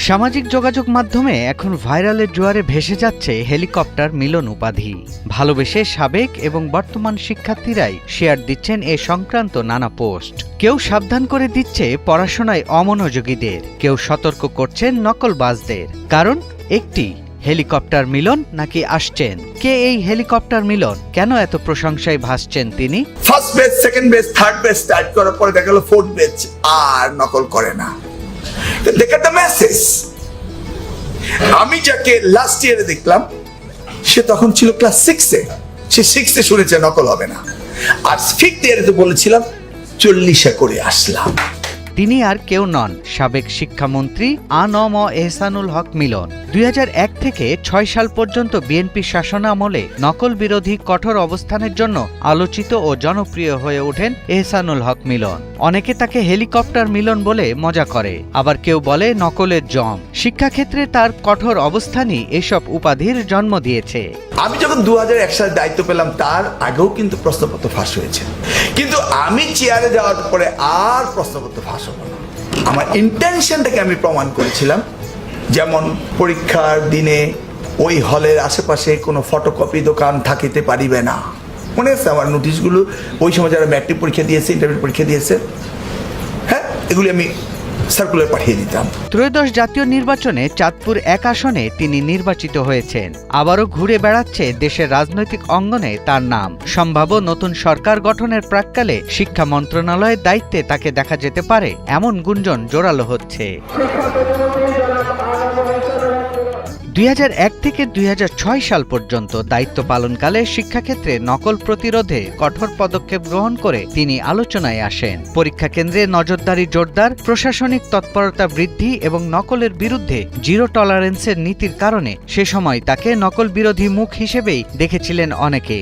সামাজিক যোগাযোগ মাধ্যমে এখন ভাইরালের জোয়ারে ভেসে যাচ্ছে হেলিকপ্টার মিলন উপাধি। ভালোবেসে সাবেক এবং বর্তমান শিক্ষার্থীরাই শেয়ার দিচ্ছেন এ সংক্রান্ত নানা পোস্ট। কেউ সাবধান করে দিচ্ছে পড়াশোনায় অমনোযোগীদের, কেউ সতর্ক করছেন নকলবাজদের। কারণ একটি, হেলিকপ্টার মিলন নাকি আসছেন। কে এই হেলিকপ্টার মিলন? কেন এত প্রশংসায় ভাসছেন তিনি? ফার্স্ট বেচ, সেকেন্ড বেচ, থার্ড বেচ স্টার্ট করার পরে দেখা গেল ফোর্থ বেচ আর নকল করে না। দেখে দ্য মেসেজ। আমি যাকে লাস্ট ইয়ারে দেখলাম সে তখন ছিল ক্লাস 6-এ, সে 6-এ শুনেছে নকল হবে না, আর 5th ইয়ারে তো বলেছিলাম 40-এ করে আসলাম। তিনি আর কেউ নন, সাবেক শিক্ষামন্ত্রী আ.ন.ম এহসানুল হক মিলন। 2001 থেকে 6 সাল পর্যন্ত বিএনপি শাসনামলে নকল বিরোধী কঠোর অবস্থানের জন্য আলোচিত ও জনপ্রিয় হয়ে ওঠেন এহসানুল হক মিলন। অনেকে তাকে হেলিকপ্টার মিলন বলে মজা করে, আবার কেউ বলে নকলের জম। শিক্ষাক্ষেত্রে তার কঠোর অবস্থানই এসব উপাধির জন্ম দিয়েছে। আমি যখন 2001 সালে দায়িত্ব পেলাম তার আগেও কিন্তু প্রশ্নপত্র ফাঁস হয়েছে, কিন্তু আমি চেয়ারে যাওয়ার পরে আর প্রশ্নপত্র ফাঁস হলো না। আমার ইন্টেনশনটাকে আমি প্রমাণ করেছিলাম। যেমন পরীক্ষার দিনে ওই হলের আশেপাশে কোনো ফটোকপি দোকান থাকিতে পারিবে না। মনে আছে আমার নোটিশগুলো? ওই সময় যারা ম্যাট্রিক পরীক্ষা দিয়েছে, ইন্টারমিডিয়েট পরীক্ষা দিয়েছে, হ্যাঁ, এগুলি আমি সার্কুলার পাঠিয়ে দিতাম। ত্রয়োদশ জাতীয় নির্বাচনে চাঁদপুর 1 আসনে তিনি নির্বাচিত হয়েছেন। আবারও ঘুরে বেড়াচ্ছে দেশের রাজনৈতিক অঙ্গনে তার নাম। সম্ভাব্য নতুন সরকার গঠনের প্রাক্কালে শিক্ষা মন্ত্রণালয়ের দায়িত্বে তাকে দেখা যেতে পারে, এমন গুঞ্জন জোরালো হচ্ছে। 2001 থেকে 2006 সাল পর্যন্ত দায়িত্ব পালনকালে শিক্ষাক্ষেত্রে নকল প্রতিরোধে কঠোর পদক্ষেপ গ্রহণ করে তিনি আলোচনায় আসেন। পরীক্ষা কেন্দ্রে নজরদারি জোরদার, প্রশাসনিক তৎপরতা বৃদ্ধি এবং নকলের বিরুদ্ধে জিরো টলারেন্সের নীতির কারণে সে সময় তাকে নকল বিরোধী মুখ হিসেবেই দেখেছিলেন অনেকে।